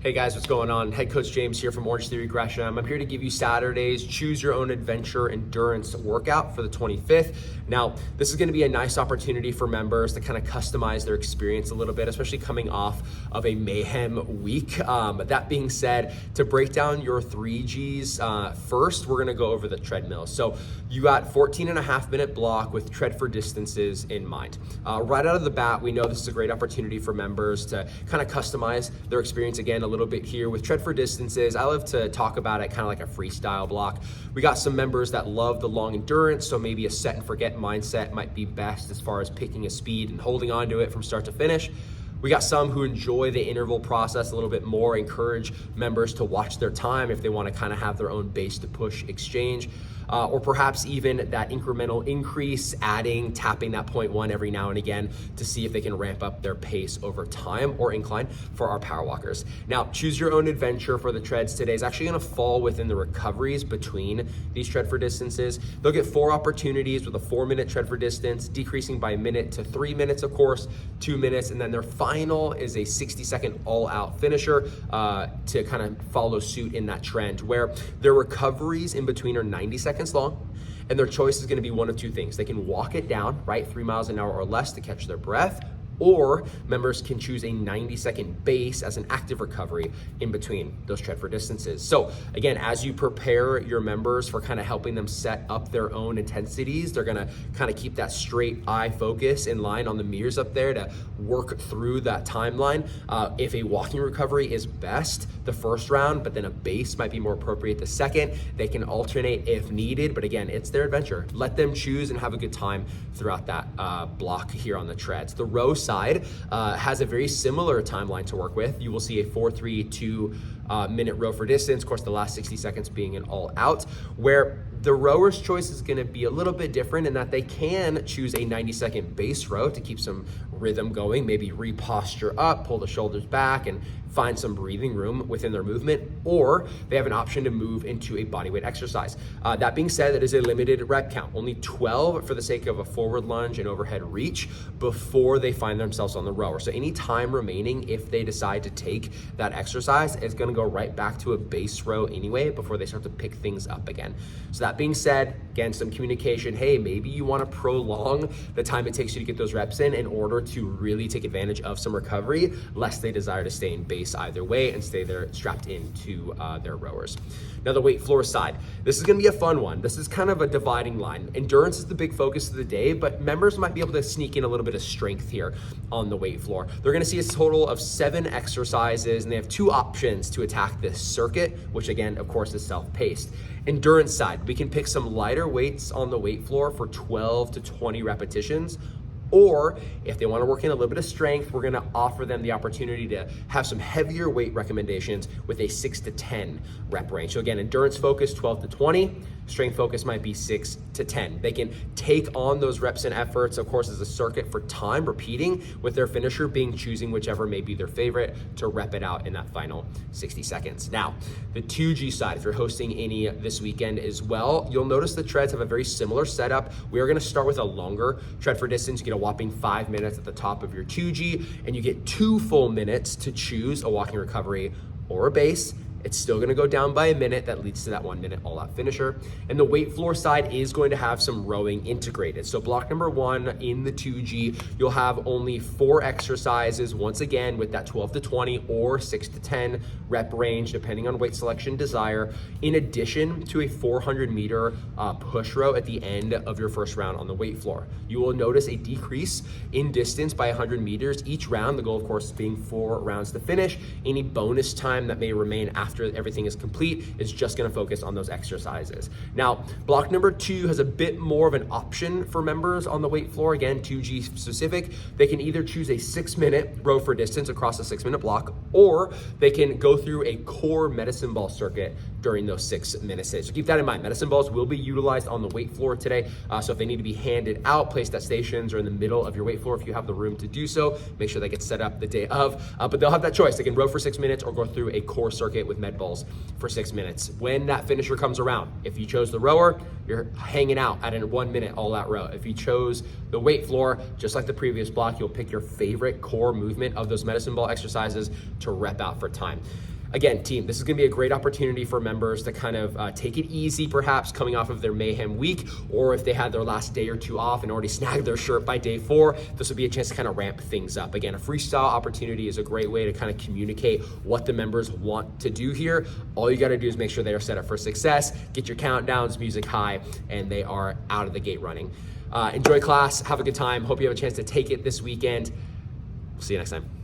Hey guys, what's going on? Head Coach James here from Orange Theory Gresham. I'm here to give you Saturday's Choose Your Own Adventure Endurance workout for the 25th. Now, this is going to be a nice opportunity for members to kind of customize their experience a little bit, especially coming off of a mayhem week. That being said, to break down your 3Gs, first, we're going to go over the treadmill. So you got 14.5-minute block with tread for distances in mind. Right out of the bat, we know this is a great opportunity for members to kind of customize their experience again a little bit here with tread for distances. I love to talk about it kind of like a freestyle block. We got some members that love the long endurance, so maybe a set and forget mindset might be best as far as picking a speed and holding on to it from start to finish. We got some who enjoy the interval process a little bit more, encourage members to watch their time if they want to kind of have their own base to push exchange. Or perhaps even that incremental increase, tapping that 0.1 every now and again to see if they can ramp up their pace over time or incline for our power walkers. Now, choose your own adventure for the treads today is actually gonna fall within the recoveries between these tread for distances. They'll get 4 opportunities with a 4-minute tread for distance, decreasing by a minute to 3 minutes, of course, 2 minutes, and then their final is a 60-second all-out finisher to kind of follow suit in that trend, where their recoveries in between are 90 seconds long, and their choice is going to be one of 2 things. They can walk it down, right, 3 miles an hour or less to catch their breath, or members can choose a 90-second base as an active recovery in between those tread for distances. So again, as you prepare your members for kind of helping them set up their own intensities, they're gonna kind of keep that straight eye focus in line on the mirrors up there to work through that timeline. If a walking recovery is best the first round, but then a base might be more appropriate the second, they can alternate if needed, but again, it's their adventure. Let them choose and have a good time throughout that block here on the treads. The row side has a very similar timeline to work with. You will see a 4-3-2 minute row for distance, of course the last 60 seconds being an all out, where the rower's choice is going to be a little bit different in that they can choose a 90-second base row to keep some rhythm going, maybe reposture up, pull the shoulders back, and find some breathing room within their movement, or they have an option to move into a bodyweight exercise. That being said, it is a limited rep count, only 12 for the sake of a forward lunge and overhead reach before they find themselves on the rower. So any time remaining, if they decide to take that exercise, it's going to go right back to a base row anyway before they start to pick things up again. So that being said, again, some communication. Hey, maybe you want to prolong the time it takes you to get those reps in order to really take advantage of some recovery, lest they desire to stay in base either way and stay there strapped into their rowers. Now the weight floor side, this is going to be a fun one. This is kind of a dividing line. Endurance is the big focus of the day, but members might be able to sneak in a little bit of strength here on the weight floor. They're going to see a total of 7 exercises, and they have 2 options to attack this circuit, which again, of course, is self-paced. Endurance side, we can pick some lighter weights on the weight floor for 12 to 20 repetitions. Or if they want to work in a little bit of strength, we're going to offer them the opportunity to have some heavier weight recommendations with a 6 to 10 rep range. So again, endurance focus 12 to 20, strength focus might be 6 to 10. They can take on those reps and efforts, of course, as a circuit for time, repeating with their finisher being choosing whichever may be their favorite to rep it out in that final 60 seconds. Now, the 2G side, if you're hosting any this weekend as well, you'll notice the treads have a very similar setup. We are going to start with a longer tread for distance. You get a whopping 5 minutes at the top of your 2G, and you get 2 full minutes to choose a walking recovery or a base. It's still going to go down by a minute. That leads to that 1-minute all-out finisher. And the weight floor side is going to have some rowing integrated. So block number 1 in the 2G, you'll have only 4 exercises, once again with that 12 to 20 or 6 to 10 rep range, depending on weight selection desire, in addition to a 400-meter push row at the end of your first round on the weight floor. You will notice a decrease in distance by 100 meters each round. The goal, of course, being 4 rounds to finish. Any bonus time that may remain after everything is complete is just going to focus on those exercises. Now, block number 2 has a bit more of an option for members on the weight floor. Again, 2G specific. They can either choose a 6-minute row for distance across a 6-minute block, or they can go through a core medicine ball circuit during those 6 minutes today. So keep that in mind. Medicine balls will be utilized on the weight floor today. So if they need to be handed out, placed at stations or in the middle of your weight floor, if you have the room to do so, make sure that gets set up the day of. But they'll have that choice. They can row for 6 minutes or go through a core circuit with med balls for 6 minutes. When that finisher comes around, if you chose the rower, you're hanging out at a 1 minute all out row. If you chose the weight floor, just like the previous block, you'll pick your favorite core movement of those medicine ball exercises to rep out for time. Again, team, this is gonna be a great opportunity for members to kind of take it easy, perhaps coming off of their mayhem week, or if they had their last day or two off and already snagged their shirt by day 4, this will be a chance to kind of ramp things up. Again, a freestyle opportunity is a great way to kind of communicate what the members want to do here. All you gotta do is make sure they are set up for success, get your countdowns, music high, and they are out of the gate running. Enjoy class, have a good time. Hope you have a chance to take it this weekend. See you next time.